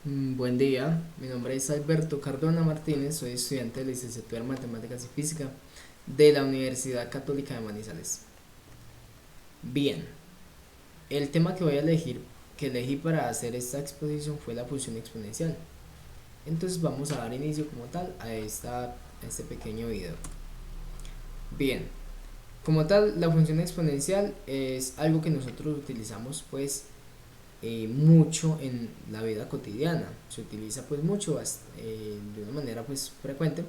Buen día, mi nombre es Alberto Cardona Martínez, soy estudiante de licenciatura en Matemáticas y Física de la Universidad Católica de Manizales. Bien, el tema que elegí para hacer esta exposición fue la función exponencial. Entonces vamos a dar inicio como tal a este pequeño video. Bien, como tal, la función exponencial es algo que nosotros utilizamos mucho en la vida cotidiana. Se utiliza pues mucho de una manera pues frecuente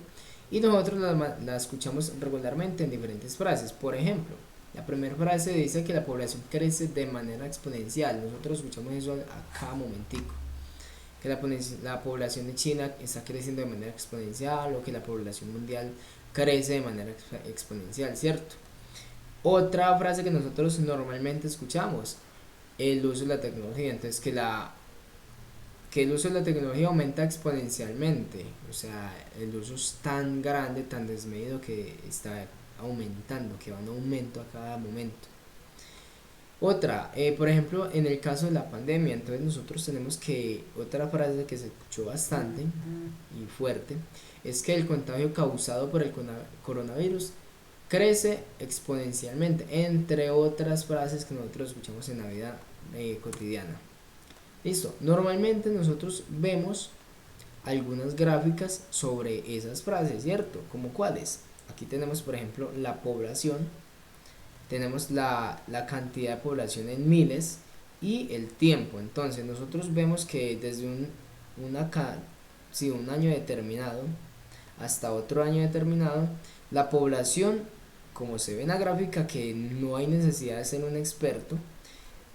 y nosotros la escuchamos regularmente en diferentes frases. Por ejemplo, la primera frase dice que la población crece de manera exponencial. Nosotros escuchamos eso a cada momentico. Que la población de China está creciendo de manera exponencial o que la población mundial crece de manera exponencial, ¿cierto? Otra frase que nosotros normalmente escuchamos, el uso de la tecnología. Entonces, que el uso de la tecnología aumenta exponencialmente. O sea, el uso es tan grande, tan desmedido que está aumentando, que va en aumento a cada momento. Otra, por ejemplo, en el caso de la pandemia, entonces nosotros tenemos que, otra frase que se escuchó bastante y fuerte, es que el contagio causado por el coronavirus crece exponencialmente, entre otras frases que nosotros escuchamos en la vida cotidiana. Listo, normalmente nosotros vemos algunas gráficas sobre esas frases, ¿cierto? ¿Como cuáles? Aquí tenemos, por ejemplo, la población, tenemos la cantidad de población en miles y el tiempo. Entonces, nosotros vemos que desde una, sí, un año determinado hasta otro año determinado, la población, como se ve en la gráfica, que no hay necesidad de ser un experto,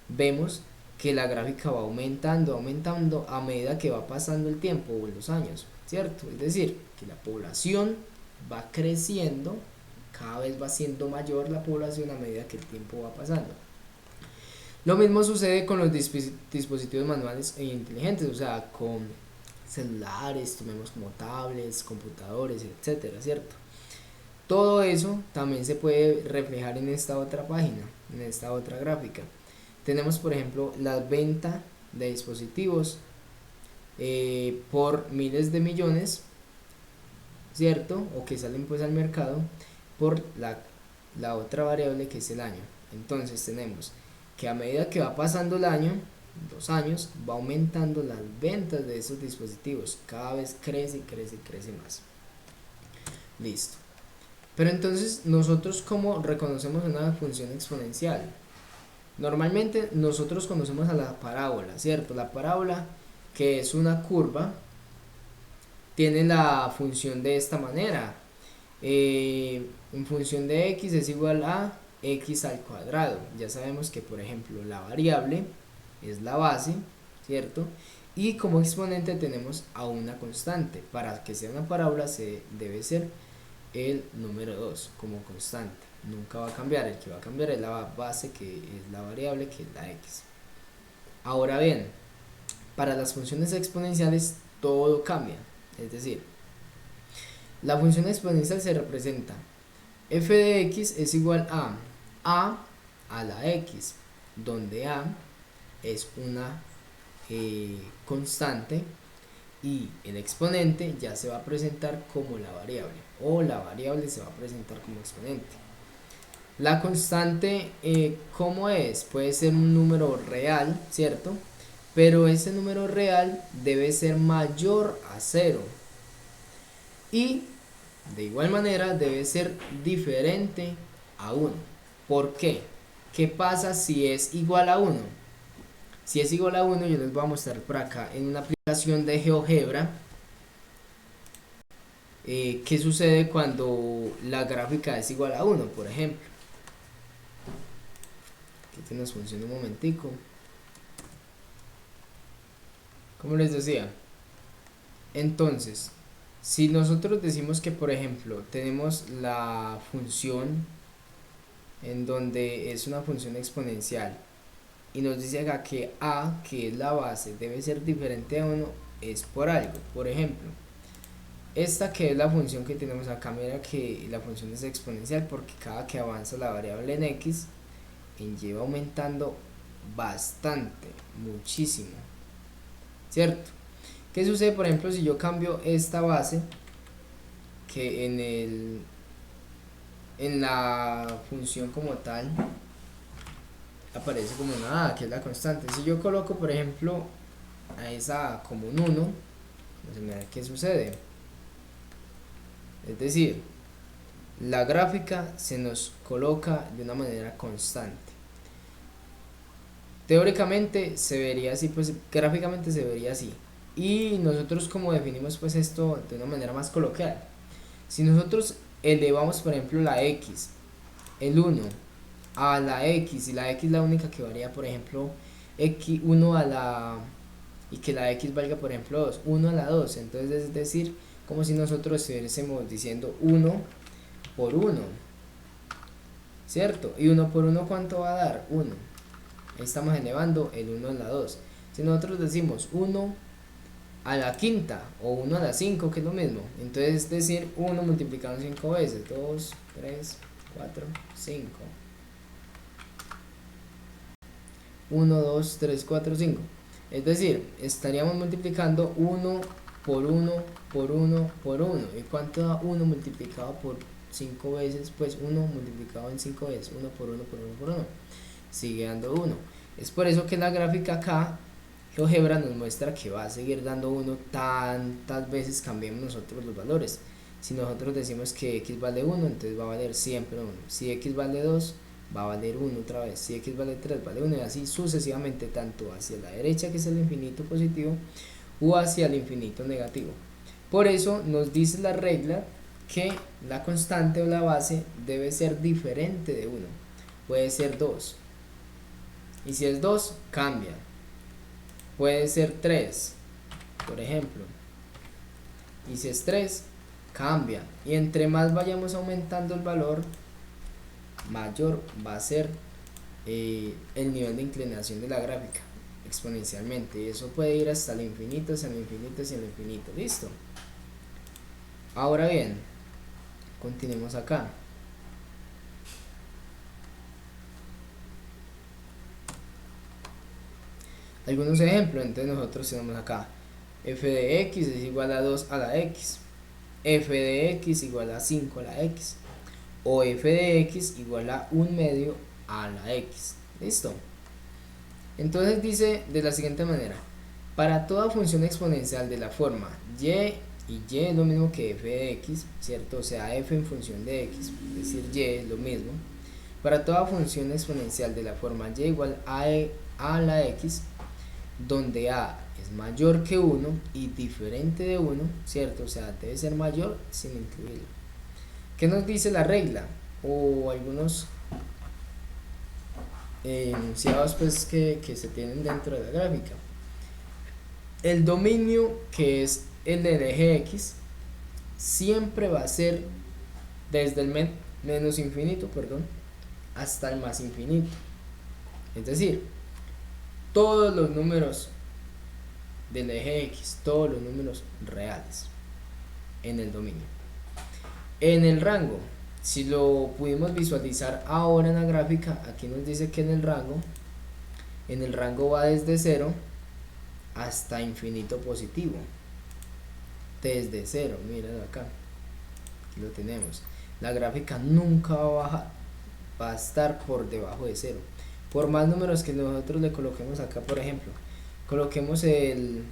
vemos que la gráfica va aumentando, aumentando a medida que va pasando el tiempo o los años, ¿cierto? Es decir, que la población va creciendo, cada vez va siendo mayor la población a medida que el tiempo va pasando. Lo mismo sucede con los dispositivos manuales e inteligentes, o sea, con celulares, tomemos como tablets, computadores, etcétera, ¿cierto? Todo eso también se puede reflejar en esta otra página, en esta otra gráfica. Tenemos, por ejemplo, la venta de dispositivos por miles de millones, ¿cierto? O que salen pues al mercado por la otra variable que es el año. Entonces tenemos que a medida que va pasando el año, 2 años, va aumentando las ventas de esos dispositivos. Cada vez crece, crece, crece más. Listo. Pero entonces, ¿nosotros cómo reconocemos una función exponencial? Normalmente nosotros conocemos a la parábola, ¿cierto? La parábola, que es una curva, tiene la función de esta manera. En función de x es igual a x al cuadrado. Ya sabemos que, por ejemplo, la variable es la base, ¿cierto? Y como exponente tenemos a una constante. Para que sea una parábola se debe ser el número 2 como constante. Nunca va a cambiar, el que va a cambiar es la base, que es la variable, que es la x. Ahora bien, para las funciones exponenciales todo cambia. Es decir, la función exponencial se representa f de x es igual a la x, donde a es una constante y el exponente ya se va a presentar como la variable, o la variable se va a presentar como exponente. La constante, ¿cómo es? Puede ser un número real, ¿cierto? Pero ese número real debe ser mayor a cero. Y de igual manera debe ser diferente a 1. ¿Por qué? ¿Qué pasa si es igual a 1? Si es igual a 1, yo les voy a mostrar por acá en una aplicación de GeoGebra qué sucede cuando la gráfica es igual a 1, por ejemplo. Que nos funciona un momentico. Como les decía, entonces, si nosotros decimos que, por ejemplo, tenemos la función en donde es una función exponencial y nos dice acá que a, que es la base, debe ser diferente a 1, es por algo. Por ejemplo, esta que es la función que tenemos acá, mira que la función es exponencial porque cada que avanza la variable en x, lleva aumentando bastante, muchísimo, ¿cierto? ¿Qué sucede, por ejemplo, si yo cambio esta base que en la función como tal aparece como una A, que es la constante? Si yo coloco, por ejemplo, a esa A como un 1, vamos a mirar qué sucede. Es decir, la gráfica se nos coloca de una manera constante. Teóricamente se vería así, pues gráficamente se vería así. Y nosotros como definimos pues esto de una manera más coloquial. Si nosotros elevamos, por ejemplo, la x, el 1 a la x, y la x es la única que varía, por ejemplo, x1 a la, y que la x valga, por ejemplo, 2, 1 a la 2, entonces es decir, como si nosotros estuviésemos diciendo 1 por 1, ¿cierto? Y 1 por 1, ¿cuánto va a dar? 1. Ahí estamos elevando el 1 a la 2. Si nosotros decimos 1 a la quinta o 1 a la 5, que es lo mismo, entonces es decir, 1 multiplicado en 5 veces, 2, 3, 4, 5. 1, 2, 3, 4, 5. Es decir, estaríamos multiplicando 1 por 1 por 1 por 1. ¿Y cuánto da 1 multiplicado por 5 veces? Pues 1 multiplicado en 5 veces, 1 por 1 por 1 por 1. Sigue dando 1. Es por eso que la gráfica acá, GeoGebra, nos muestra que va a seguir dando 1 tantas veces cambiemos nosotros los valores. Si nosotros decimos que x vale 1, entonces va a valer siempre 1. Si x vale 2, va a valer 1 otra vez. Si x vale 3, vale 1, y así sucesivamente, tanto hacia la derecha, que es el infinito positivo, o hacia el infinito negativo. Por eso nos dice la regla que la constante o la base debe ser diferente de 1. Puede ser 2. Y si es 2, cambia. Puede ser 3, por ejemplo. Y si es 3, cambia. Y entre más vayamos aumentando el valor, mayor va a ser el nivel de inclinación de la gráfica exponencialmente, y eso puede ir hasta el infinito, hacia el infinito, hacia el infinito. Listo. Ahora bien, continuemos acá. Algunos ejemplos. Entonces nosotros tenemos acá f de x es igual a 2 a la x, f de x igual a 5 a la x, o f de x igual a 1 medio a la x. Listo. Entonces dice de la siguiente manera: para toda función exponencial de la forma y es lo mismo que f de x, ¿cierto? O sea, f en función de x, es decir, y es lo mismo. Para toda función exponencial de la forma y igual a la x, donde a es mayor que 1 y diferente de 1, ¿cierto? O sea, debe ser mayor sin incluirlo. ¿Qué nos dice la regla? O algunos enunciados pues que se tienen dentro de la gráfica. El dominio, que es el del eje x, siempre va a ser desde el menos infinito, hasta el más infinito. Es decir, todos los números del eje x, todos los números reales en el dominio. En el rango, si lo pudimos visualizar ahora en la gráfica, aquí nos dice que en el rango va desde 0 hasta infinito positivo. Desde 0, miren acá, aquí lo tenemos. La gráfica nunca va a bajar, va a estar por debajo de 0. Por más números que nosotros le coloquemos acá, por ejemplo, coloquemos el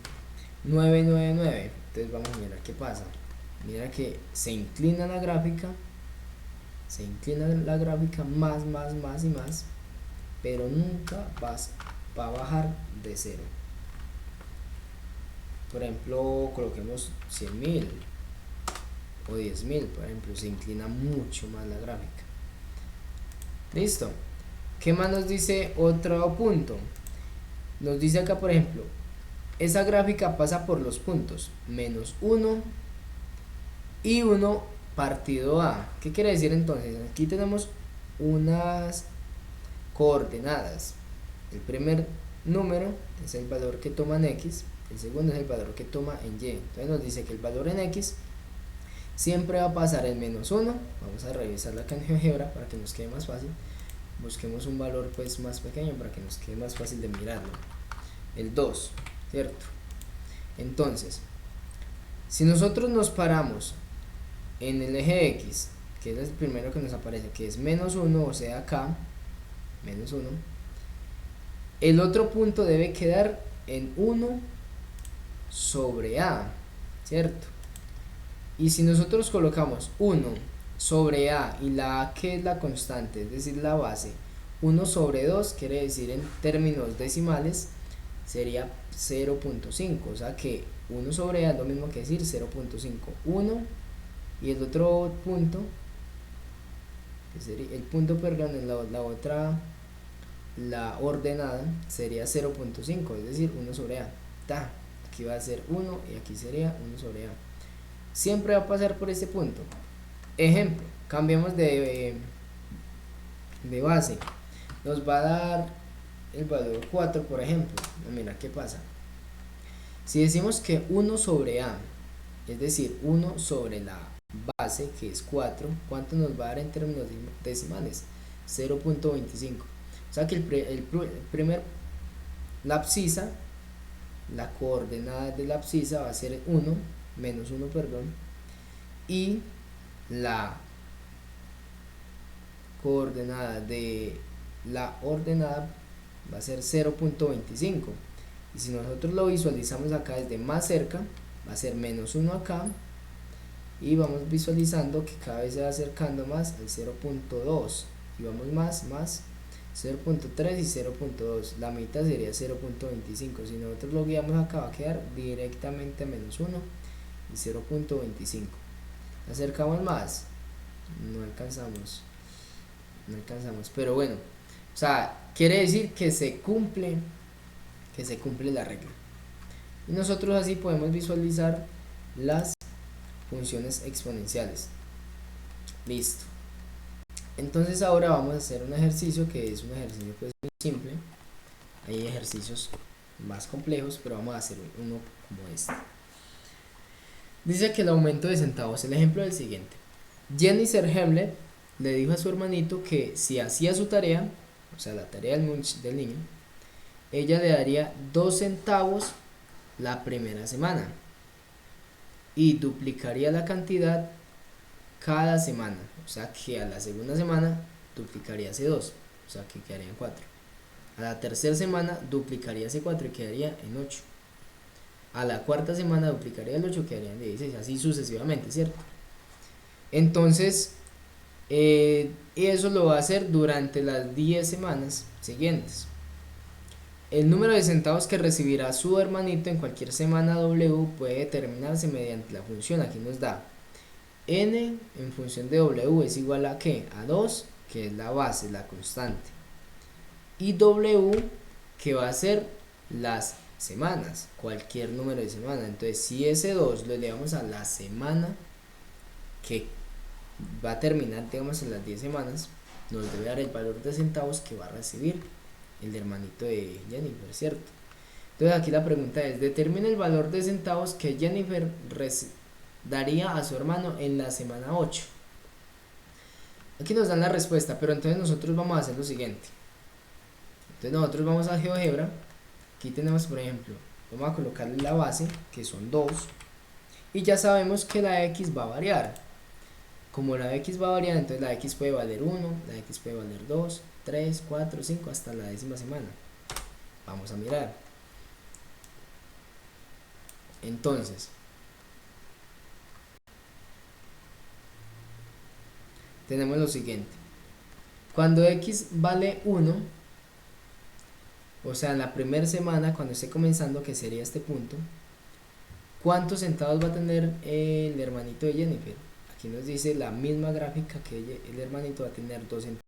999, entonces vamos a mirar qué pasa. Mira que se inclina la gráfica más y más, pero nunca va a bajar de 0. Por ejemplo, coloquemos 100.000 o 10.000, por ejemplo, se inclina mucho más la gráfica. Listo. ¿Qué más nos dice otro punto? Nos dice acá, por ejemplo, esa gráfica pasa por los puntos menos 1 y 1 partido a. ¿Qué quiere decir entonces? Aquí tenemos unas coordenadas. El primer número es el valor que toma en x, el segundo es el valor que toma en y. Entonces nos dice que el valor en x siempre va a pasar el menos 1. Vamos a revisarla acá en GeoGebra para que nos quede más fácil. Busquemos un valor pues más pequeño para que nos quede más fácil de mirarlo. El 2, ¿cierto? Entonces, si nosotros nos paramos en el eje X, que es el primero que nos aparece, que es menos 1, o sea acá, menos 1, el otro punto debe quedar en 1 sobre A, ¿cierto? Y si nosotros colocamos 1 sobre A y la A, que es la constante, es decir, la base, 1 sobre 2, quiere decir en términos decimales, sería 0.5, o sea que 1 sobre A es lo mismo que decir 0.5. 1 y el otro punto, que sería el punto, perdón, en la otra, la ordenada sería 0.5, es decir, 1 sobre A. Aquí va a ser 1 y aquí sería 1 sobre A. Siempre va a pasar por este punto. Ejemplo, cambiamos de base. Nos va a dar el valor 4, por ejemplo. Mira qué pasa. Si decimos que 1 sobre A, es decir, 1 sobre la base, que es 4, ¿cuánto nos va a dar en términos decimales? 0.25. O sea que la abscisa, la coordenada de la abscisa va a ser 1, menos 1, perdón, y la coordenada de la ordenada va a ser 0.25. y si nosotros lo visualizamos acá desde más cerca, va a ser menos 1 acá, y vamos visualizando que cada vez se va acercando más al 0.2, y vamos más 0.3 y 0.2, la mitad sería 0.25. si nosotros lo guiamos acá va a quedar directamente a menos 1 y 0.25. acercamos más, no alcanzamos, pero bueno, o sea, quiere decir que se cumple la regla, y nosotros así podemos visualizar las funciones exponenciales. Listo. Entonces ahora vamos a hacer un ejercicio que es un ejercicio pues muy simple. Hay ejercicios más complejos, pero vamos a hacer uno como este. Dice que el aumento de centavos. El ejemplo es el siguiente. Jennifer Hemlet le dijo a su hermanito que si hacía su tarea, o sea la tarea del niño, ella le daría 2 centavos la primera semana y duplicaría la cantidad cada semana, o sea que a la segunda semana duplicaría ese 2, o sea que quedaría en 4. A la tercera semana duplicaría ese 4 y quedaría en 8. A la cuarta semana duplicaría el 8 y quedaría en 16, así sucesivamente, ¿cierto? Entonces, eso lo va a hacer durante las 10 semanas siguientes. El número de centavos que recibirá su hermanito en cualquier semana W puede determinarse mediante la función. Aquí nos da n en función de W es igual a ¿qué? A 2, que es la base, la constante, y W, que va a ser las semanas, cualquier número de semana. Entonces si ese 2 lo elevamos a la semana que va a terminar, digamos, en las 10 semanas, nos debe dar el valor de centavos que va a recibir el hermanito de Jennifer, ¿cierto? Entonces aquí la pregunta es, determina el valor de centavos que Jennifer daría a su hermano en la semana 8. Aquí nos dan la respuesta, pero entonces nosotros vamos a hacer lo siguiente. Entonces nosotros vamos a GeoGebra. Aquí tenemos, por ejemplo, vamos a colocarle la base, que son 2, y ya sabemos que la X va a variar. Como la X va a variar, entonces la X puede valer 1, la X puede valer 2, 3, 4, 5, hasta la 10ª semana. Vamos a mirar. Entonces, tenemos lo siguiente. Cuando X vale 1, o sea, en la primera semana, cuando esté comenzando, que sería este punto, ¿cuántos centavos va a tener el hermanito de Jennifer? Aquí nos dice la misma gráfica que el hermanito va a tener 2 centavos.